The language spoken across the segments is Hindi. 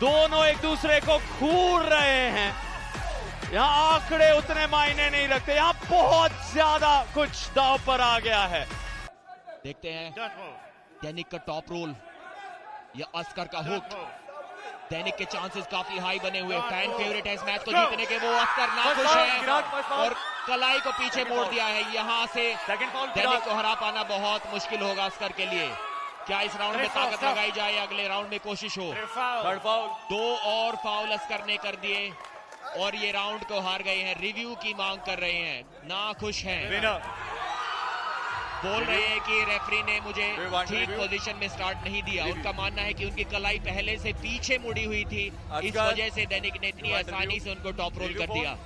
दोनों एक दूसरे को घूर रहे हैं। यहाँ आंकड़े उतने मायने नहीं रखते, यहाँ बहुत ज्यादा कुछ दांव पर आ गया है। देखते हैं दैनिक का टॉप रोल या अस्कर का हुक। दैनिक के चांसेस काफी हाई बने हुए, फैन फेवरेट है इस मैच को जीतने के। वो अस्कर नाखुश है और कलाई को पीछे मोड़ दिया है। यहाँ से दैनिक को हरा पाना बहुत मुश्किल होगा अस्कर के लिए। क्या इस राउंड में ताकत लगाई जाए, अगले राउंड में कोशिश हो। 2 और फाउल अस्कर ने कर दिए और ये राउंड को हार गए हैं। रिव्यू की मांग कर रहे हैं, नाखुश हैं। बोल रहे हैं कि रेफरी ने मुझे ठीक पोजीशन में स्टार्ट नहीं दिया। उनका मानना है कि उनकी कलाई पहले से पीछे मुड़ी हुई थी, इस वजह से दैनिक ने इतनी आसानी से उनको टॉप रोल कर दिया।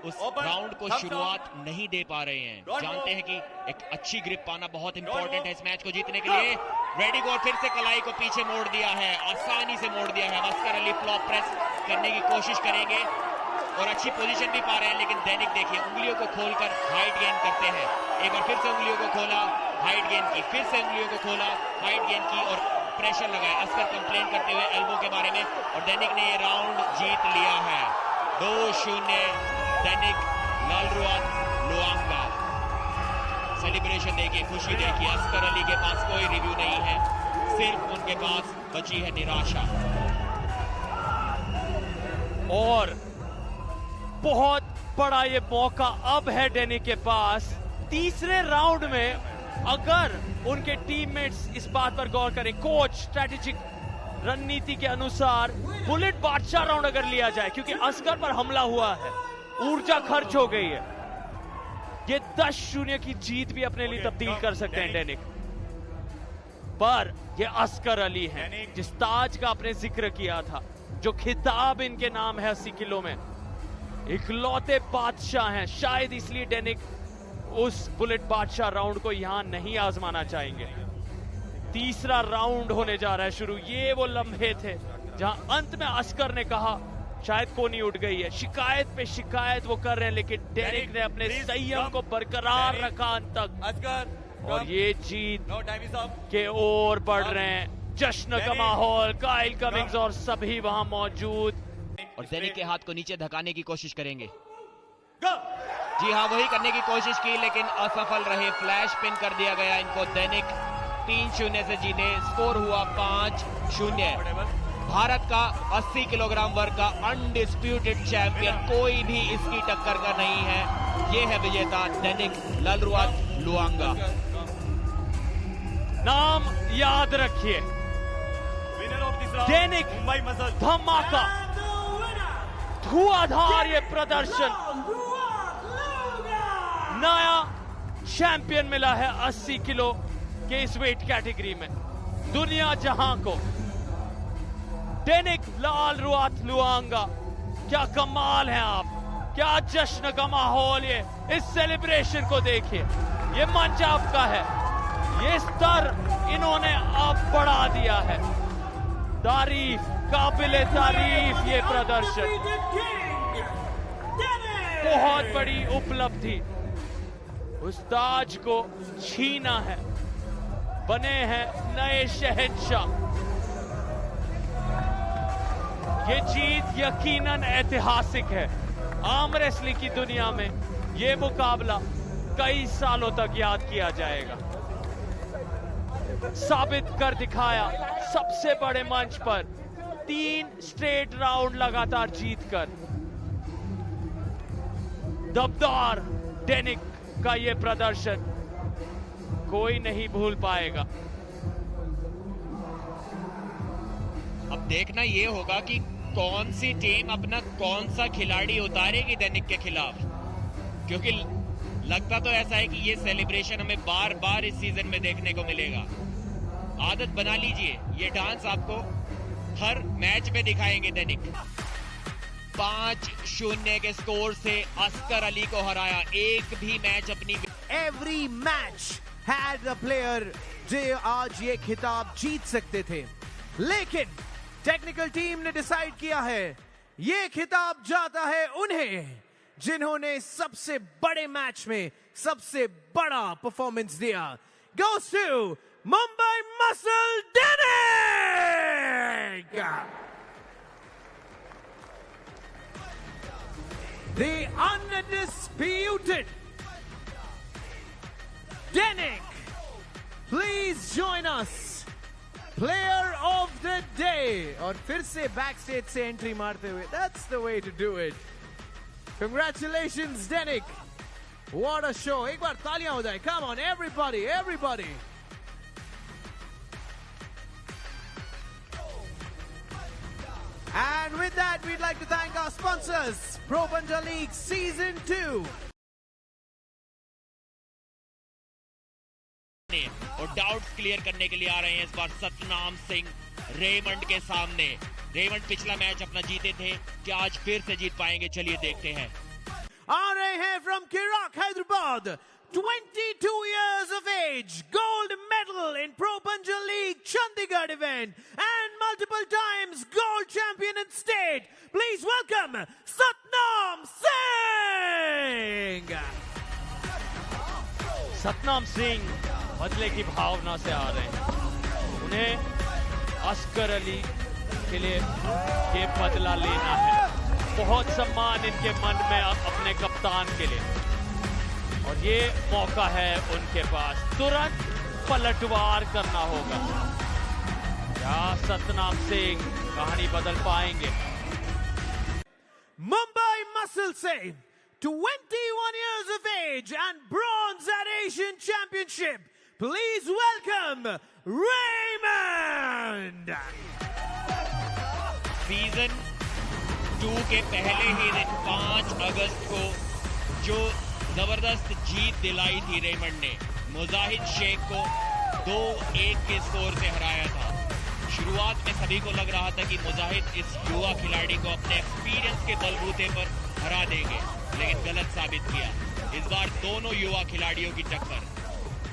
उस राउंड को शुरुआत नहीं दे पा रहे हैं। जानते हैं कि एक अच्छी ग्रिप पाना बहुत इंपॉर्टेंट है इस मैच को जीतने के लिए। रेडी गो, फिर से कलाई को पीछे मोड़ दिया है, आसानी से मोड़ दिया है। अस्कर अली फ्लॉप प्रेस करने की कोशिश करेंगे और अच्छी पोजीशन भी पा रहे हैं, लेकिन दैनिक देखिए उंगलियों को खोलकर हाइट गेन करते हैं। एक बार फिर से उंगलियों को खोला, हाइट गेन की, फिर से उंगलियों को खोला, हाइट गेन की और प्रेशर लगाया। अस्कर कंप्लेन करते हुए एल्बो के बारे में, और दैनिक ने ये राउंड जीत लिया है। 2-0 दैनिक लालरुआत लुआंगा। सेलिब्रेशन देखिए, खुशी देखिए। अस्कर अली के पास कोई रिव्यू नहीं है, सिर्फ उनके पास बची है निराशा। और बहुत बड़ा ये मौका अब है दैनिक के पास। तीसरे राउंड में अगर उनके टीममेट्स इस बात पर गौर करें, कोच स्ट्रेटेजिक रणनीति के अनुसार बुलेट बादशाह राउंड अगर लिया जाए, क्योंकि अस्कर पर हमला हुआ है, ऊर्जा खर्च हो गई है, ये 10-0 की जीत भी अपने लिए तब्दील कर सकते हैं दैनिक। पर ये अस्कर अली हैं जिस ताज का आपने जिक्र किया था, जो खिताब इनके नाम है 80 किलो में, इकलौते बादशाह हैं। शायद इसलिए दैनिक उस बुलेट बादशाह राउंड को यहां नहीं आजमाना चाहेंगे। तीसरा राउंड होने जा रहा है शुरू। ये वो लम्हे थे जहां अंत में अस्कर ने कहा शायद कोनी उठ गई है। शिकायत पे शिकायत वो कर रहे हैं, लेकिन दैनिक ने अपने संयम को बरकरार रखा अंत तक, और ये जीत के ओर बढ़ रहे हैं। जश्न का माहौल, काइल कमिंग्स और सभी वहां मौजूद, और दैनिक के हाथ को नीचे धकाने की कोशिश करेंगे। जी हाँ, वही करने की कोशिश की लेकिन असफल रहे। फ्लैश पिन कर दिया गया इनको। दैनिक 3-0 से जीते। स्कोर हुआ 5-0। भारत का 80 किलोग्राम वर्ग का अनडिस्प्यूटेड चैंपियन, कोई भी इसकी टक्कर का नहीं है। ये है विजेता दैनिक लालरुआत लुआंगा। नाम याद रखिए, दैनिक धमाका, धुआंधार ये प्रदर्शन। नया चैंपियन मिला है 80 किलो के इस वेट कैटेगरी में दुनिया जहां को। दैनिक लालरुआत लुआंगा, क्या कमाल है आप, क्या जश्न का माहौल। ये इस सेलिब्रेशन को देखिए, ये मंच आपका है, ये स्तर इन्होंने आप बढ़ा दिया है। तारीफ, काबिले तारीफ ये प्रदर्शन, बहुत बड़ी उपलब्धि। उस ताज को छीना है, बने हैं नए शहंशाह। ये जीत यकीनन ऐतिहासिक है। आर्म रेसलिंग की दुनिया में ये मुकाबला कई सालों तक याद किया जाएगा। साबित कर दिखाया सबसे बड़े मंच पर 3 स्ट्रेट राउंड लगातार जीतकर। दबदार दैनिक का ये प्रदर्शन कोई नहीं भूल पाएगा। अब देखना ये होगा कि कौन सी टीम अपना कौन सा खिलाड़ी उतारेगी दैनिक के खिलाफ, क्योंकि लगता तो ऐसा है कि ये सेलिब्रेशन हमें बार बार इस सीजन में देखने को मिलेगा। आदत बना लीजिए, ये डांस आपको हर मैच में दिखाएंगे दैनिक। 5-0 के स्कोर से अस्कर अली को हराया। एक भी मैच अपनी every match had a player जो आज ये खिताब जीत सकते थे, लेकिन टेक्निकल टीम ने डिसाइड किया है ये खिताब जाता है उन्हें जिन्होंने सबसे बड़े मैच में सबसे बड़ा परफॉर्मेंस दिया। Goes to Mumbai Muscle Dainik. the undisputed Denik. Please join us. Player of the day. और फिर से backstage से entry मारते हुए. That's the way to do it. Congratulations, Denik. What a show. एक बार तालियां हो जाए. Come on, everybody, everybody. And with that, we'd like to thank our sponsors, Pro Punjab League Season 2. और डाउट्स क्लियर करने के लिए आ रहे हैं इस बार सतनाम सिंह रेमंड के सामने। रेमंड पिछला मैच अपना जीते थे, क्या आज फिर से जीत पाएंगे? चलिए देखते हैं। आ रहे हैं from Kirak, Hyderabad, 22 years of age, gold medal in Pro Punjab League Chandigarh event, and multiple times gold champion in state. Please welcome Satnam Singh. Satnam Singh बदले की भावना से आ रहे हैं। उन्हें अस्कर अली के लिए ये बदला लेना है। बहुत सम्मान इनके मन में अपने कप्तान के लिए, और ये मौका है उनके पास। तुरंत पलटवार करना होगा। क्या सतनाम सिंह कहानी बदल पाएंगे? Mumbai Muscle से 21 years of age and bronze at Asian Championship. Please welcome Raymond. Season 2 के पहले ही दिन 5 अगस्त को जो जबरदस्त जीत दिलाई थी रेमंड ने, मुजाहिद शेख को 2-1 के स्कोर से हराया था। शुरुआत में सभी को लग रहा था कि मुजाहिद इस युवा खिलाड़ी को अपने एक्सपीरियंस के बलबूते पर हरा देंगे, लेकिन गलत साबित किया। इस बार दोनों युवा खिलाड़ियों की टक्कर।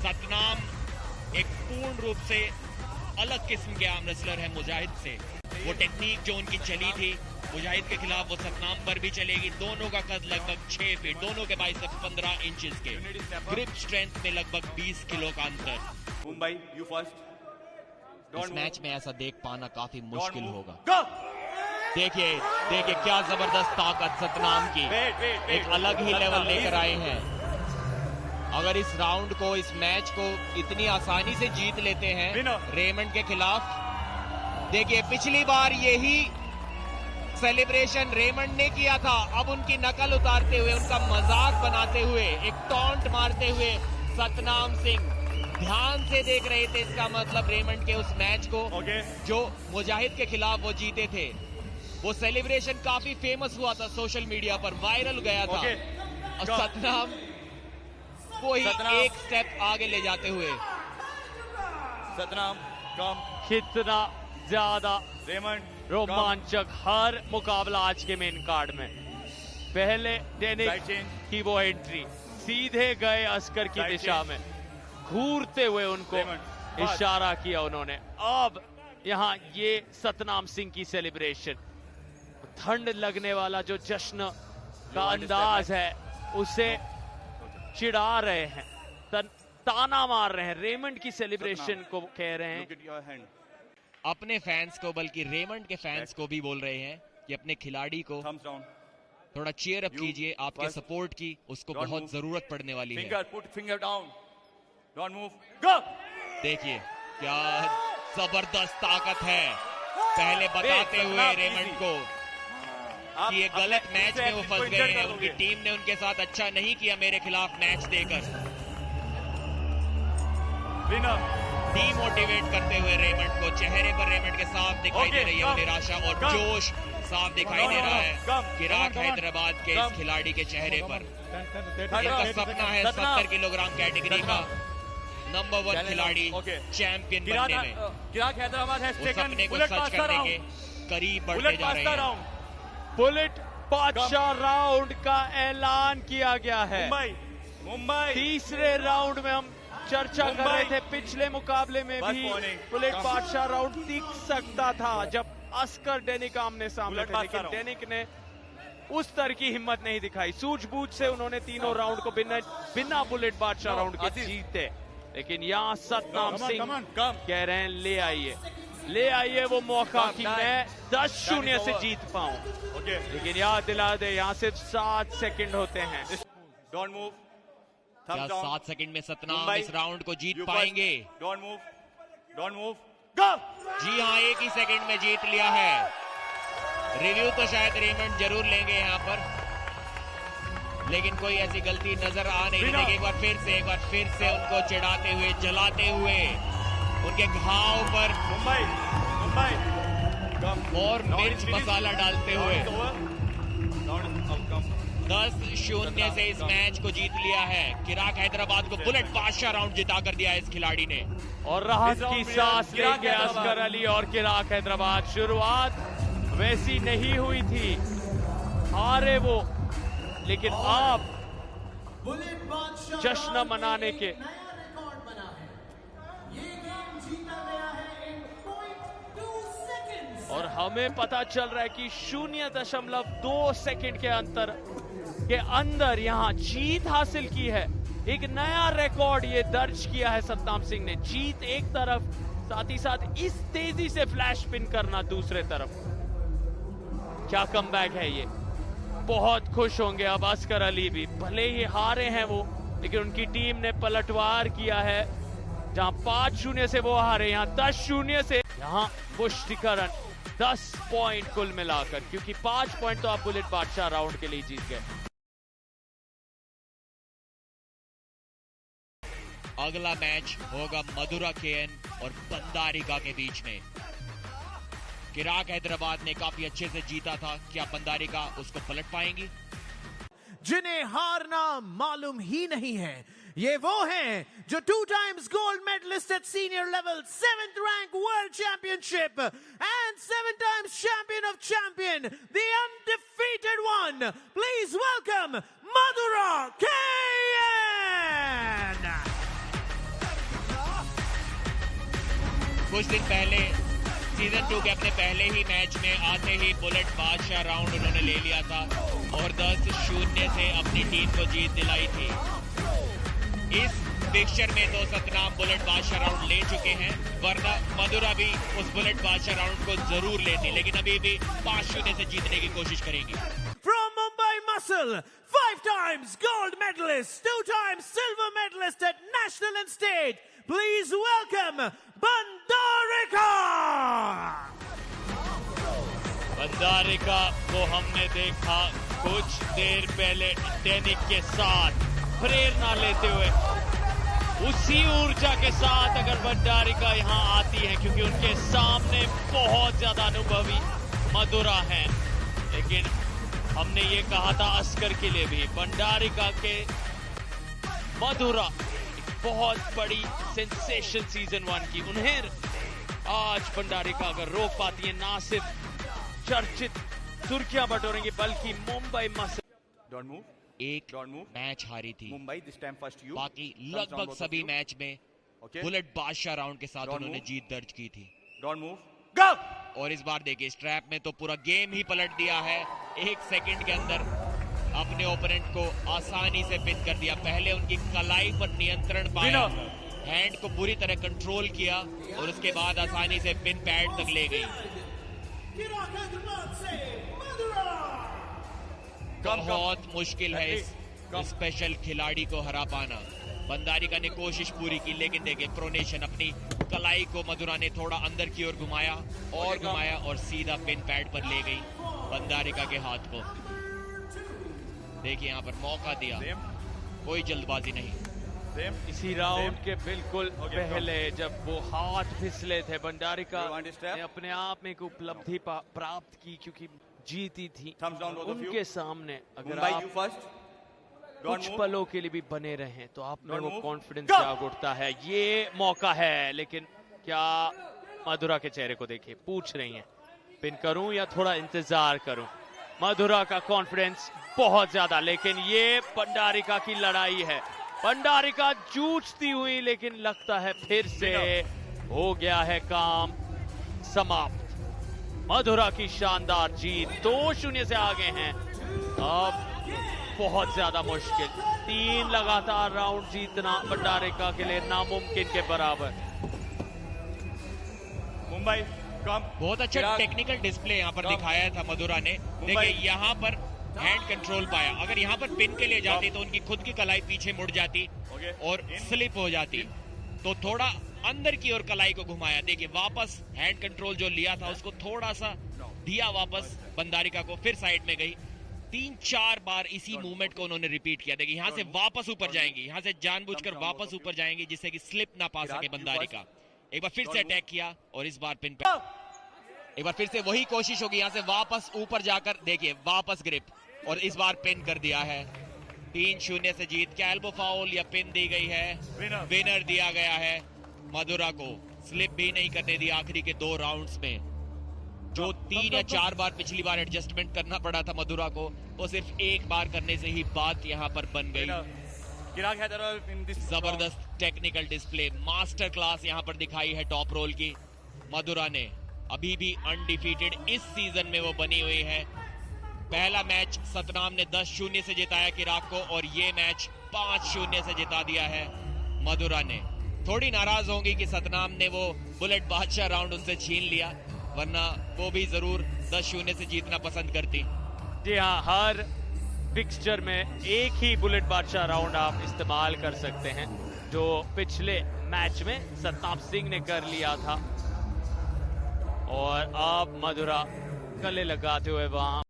सतनाम एक पूर्ण रूप से अलग किस्म के आर्म रेसलर है मुजाहिद से। वो टेक्निक जो उनकी चली थी मुजाहिद के खिलाफ, वो सतनाम पर भी चलेगी। दोनों का कद लगभग 6 फीट, दोनों के बाइसेप्स 15 इंचेस के, ग्रिप स्ट्रेंथ में लगभग 20 किलो का अंतर। Mumbai, you first. इस मैच में ऐसा देख पाना काफी मुश्किल होगा। देखिए क्या जबरदस्त ताकत सतनाम की, एक अलग ही लेवल लेकर आए हैं। अगर इस राउंड को, इस मैच को इतनी आसानी से जीत लेते हैं रेमंड के खिलाफ, देखिए पिछली बार यही सेलिब्रेशन रेमंड ने किया था। अब उनकी नकल उतारते हुए, उनका मजाक बनाते हुए, एक टॉन्ट मारते हुए सतनाम सिंह ध्यान से देख रहे थे। इसका मतलब रेमंड के उस मैच को जो मुजाहिद के खिलाफ वो जीते थे, वो सेलिब्रेशन काफी फेमस हुआ था, सोशल मीडिया पर वायरल गया था। और सतनाम को ही एक स्टेप आगे ले जाते हुए सतनाम कम। कितना ज्यादा रेमंड रोमांचक हर मुकाबला आज के मेन कार्ड में। पहले डेनिक की वो एंट्री, सीधे गए अस्कर की दिशा में, घूरते हुए उनको इशारा किया उन्होंने। अब यहाँ ये सतनाम सिंह की सेलिब्रेशन, ठंड लगने वाला जो जश्न का अंदाज है उसे चिढ़ा रहे हैं, ताना मार रहे हैं। रेमंड की सेलिब्रेशन को कह रहे हैं अपने फैंस को, बल्कि रेमंड के फैंस को भी बोल रहे हैं कि अपने खिलाड़ी को थोड़ा चीयर अप कीजिए। आपके सपोर्ट की उसको बहुत जरूरत पड़ने वाली है। देखिए क्या जबरदस्त ताकत है। पहले बताते हुए रेमंड को कि ये गलत मैच में वो फंस गए हैं, उनकी टीम ने उनके साथ अच्छा नहीं किया मेरे खिलाफ मैच देकर। डीमोटिवेट करते हुए रेमंड को, चेहरे पर रेमंड के साफ दिखाई दे रही है वो निराशा और जोश साफ दिखाई दे रहा है किराक हैदराबाद के इस खिलाड़ी के चेहरे पर। इनका सपना है 70 किलोग्राम कैटेगरी का नंबर 1 खिलाड़ी चैंपियन बनने में। किराक हैदराबाद है, उस सपने को सच करने के करीब बढ़ते जा रहे हैं। बुलेट बादशाह राउंड का ऐलान किया गया है। मुंबई तीसरे राउंड में हम चर्चा कर रहे थे, पिछले मुकाबले में भी बुलेट बादशाह राउंड दिख सकता था जब अस्कर डेनिक आमने सामने थे, लेकिन डेनिक ने उस तरह की हिम्मत नहीं दिखाई। सूझबूझ से उन्होंने तीनों राउंड को बिना बुलेट बादशाह राउंड के जीते। लेकिन यहाँ सतनाम सिंह कह रहे हैं ले आइए। ले आइए वो मौका कि Time. मैं 10-0 से over. जीत पाऊं। Okay. लेकिन याद दिला दे, यहाँ सिर्फ 7 सेकंड होते हैं। Don't move. क्या Thumbs down. 7 सेकंड में सतनाम Mumbai, इस राउंड को जीत you पाएंगे? first. Don't move. Don't move. Go. जी हाँ, एक ही सेकंड में जीत लिया है। रिव्यू तो शायद रेमंड जरूर लेंगे यहाँ पर, लेकिन कोई ऐसी गलती नजर आ नहीं रही। देखिए एक बार फिर से उनको चिढ़ाते हुए, जलाते हुए, उनके घाव पर Mumbai. Come. और Round मिर्च is finished. मसाला डालते हुए Round is over. Round is out. Come. 10-0 से इस मैच को जीत लिया है। किराक हैदराबाद को बुलेट बादशाह राउंड जिता कर दिया है इस खिलाड़ी ने। और राहत इस round की में सांस किराक लेंगे हैदराबाद। असगर अली और किराक हैदराबाद। शुरुआत वैसी नहीं हुई थी, हारे वो, लेकिन आप जश्न मनाने के और हमें पता चल रहा है कि 0.2 सेकंड के अंतर के अंदर यहां जीत हासिल की है। एक नया रिकॉर्ड ये दर्ज किया है सतनाम सिंह ने। जीत एक तरफ, साथ ही साथ इस तेजी से फ्लैश स्पिन करना दूसरे तरफ। क्या कमबैक है ये। बहुत खुश होंगे अब असगर अली भी। भले ही हारे हैं वो, लेकिन उनकी टीम ने पलटवार किया है। जहां 5-0 से वो हारे, यहां 10-0 से यहां पुष्टिकरण 10 पॉइंट कुल मिलाकर, क्योंकि 5 पॉइंट तो आप बुलेट बादशाह राउंड के लिए जीत गए। अगला मैच होगा मधुरा केएन और बंदारिका के बीच में। किराक हैदराबाद ने काफी अच्छे से जीता था, क्या बंदारिका उसको पलट पाएंगी? जिन्हें हारना मालूम ही नहीं है, ये वो हैं जो 2 times gold medalist at senior level, 7th rank world championship and 7 times champion of champion, the undefeated one. Please welcome Madhura KN. कुछ दिन पहले सीजन 2 के अपने पहले ही मैच में आते ही बुलेट बादशाह राउंड उन्होंने ले लिया था और 10-0 से अपनी टीम को जीत दिलाई थी। इस फिक्चर में तो सतनाम बुलेट बादशाह राउंड ले चुके हैं, वरना मधुरा भी उस बुलेट बादशाह राउंड को जरूर लेती, लेकिन अभी भी 5-0 से जीतने की कोशिश करेंगी। From Mumbai Muscle, 5 times gold medalist, 2 times silver medalist at national and state. Please welcome Bandarika. बंदारिका को हमने देखा कुछ देर पहले डेनिक के साथ प्रेरणा लेते हुए। उसी ऊर्जा के साथ अगर बंदारिका यहां आती है, क्योंकि उनके सामने बहुत ज्यादा अनुभवी मधुरा हैं, लेकिन हमने ये कहा था अस्कर के लिए भी, बंदारिका के मधुरा बहुत बड़ी सेंसेशन सीजन 1 की। उन्हें आज भंडारिका अगर रोक पाती है, ना सिर्फ चर्चित सुर्खियां बटोरेंगे, बल्कि मुंबई मसल Don't move. एक Don't move. मैच हारी थी, Mumbai, this time first you. बाकी Thumbs down लगभग both of सभी you. मैच में Okay. बुलेट बादशाह राउंड के साथ Don't उन्होंने move. जीत दर्ज की थी। Don't move. Go. और इस बार देखिए इस ट्रैप में तो पूरा गेम ही पलट दिया है। 1 सेकंड के अंदर अपने ओपोनेंट को आसानी से पिन कर दिया। पहले उनकी कलाई पर नियंत्रण पाया, हैंड को पूरी तरह कंट्रोल किया और उसके बाद आसानी से पिन पैड तक ले गई। बहुत मुश्किल है इस स्पेशल खिलाड़ी को हरा पाना। बंदारिका ने कोशिश पूरी की, लेकिन देखिए प्रोनेशन, अपनी कलाई को मधुरा ने थोड़ा अंदर की ओर घुमाया और सीधा पिन पैड पर ले गई बंदारिका के हाथ को। देखिए यहाँ पर मौका दिया, कोई जल्दबाजी नहीं। इसी राउंड के बिल्कुल पहले जब वो हाथ फिसले थे, भंडारिका ने अपने आप में एक उपलब्धि प्राप्त की, क्योंकि जीती थी। Thumbs down both of you. उनके सामने अगर Mumbai, आप you first. कुछ Don't move. पलों के लिए भी बने रहें तो आप में Don't वो move. Confidence Go. जाग उठता है। ये मौका है, लेकिन क्या मधुरा के चेहरे को देखिए, पूछ रही हैं पिन करूं या थोड़ा इंतजार करूं। मधुरा का कॉन्फिडेंस बहुत ज्यादा, लेकिन ये भंडारिका की लड़ाई है। भंडारिका जूझती हुई, लेकिन लगता है फिर से हो गया है काम समाप्त। मधुरा की शानदार जीत, 2-0 से आगे हैं। अब बहुत ज्यादा मुश्किल, 3 लगातार राउंड जीतना भंडारिका के लिए नामुमकिन के बराबर। Mumbai, come. बहुत अच्छा चिराग। टेक्निकल डिस्प्ले यहाँ पर Come. दिखाया था मधुरा ने। मुंबई। देखिए यहाँ पर हैंड कंट्रोल पाया, अगर यहाँ पर पिन के लिए जाती तो उनकी खुद की कलाई पीछे मुड़ जाती Okay. और स्लिप हो जाती, तो थोड़ा अंदर की ओर कलाई को घुमाया। देखिए वापस हैंड कंट्रोल जो लिया था उसको थोड़ा सा दिया वापस बंदारिका को, फिर साइड में गई। 3-4 बार इसी मूवमेंट को उन्होंने रिपीट किया। देखिए यहाँ से वापस ऊपर जाएंगी, यहाँ से जानबूझकर वापस ऊपर जाएंगी जिससे कि स्लिप ना पा सके बंदारिका। एक बार फिर से अटैक किया और इस बार पिन पे एक बार फिर से वही कोशिश होगी, यहाँ से वापस ऊपर जाकर देखिए वापस ग्रिप और इस बार पिन कर दिया है। 3-0 से जीत। क्या एल्बो फाउल या पिन दी गई है? विनर दिया गया है मधुरा को। स्लिप भी नहीं करने दी आखिरी के 2 राउंड्स में। जो 3 या 4 बार पिछली बार एडजस्टमेंट करना पड़ा था मधुरा को, वो सिर्फ एक बार करने से ही बात यहाँ पर बन गई। Chirag Hyderabad in this जबरदस्त टेक्निकल डिस्प्ले, मास्टर क्लास यहाँ पर दिखाई है टॉप रोल की मधुरा ने। अभी भी अनडिफीटेड इस सीजन में वो बनी हुई है। पहला मैच सतनाम ने 10-0 से जिताया चिराग को और ये मैच 5-0 से जिता दिया है मधुरा ने। थोड़ी नाराज होंगी कि सतनाम ने वो बुलेट बादशाह राउंड उनसे छीन लिया, वरना वो भी जरूर 10-0 से जीतना पसंद करती। जी हाँ, हर फिक्सचर में एक ही बुलेट बादशाह राउंड आप इस्तेमाल कर सकते हैं, जो पिछले मैच में सतनाम सिंह ने कर लिया था। और अब मधुरा गले लगाते हुए वहां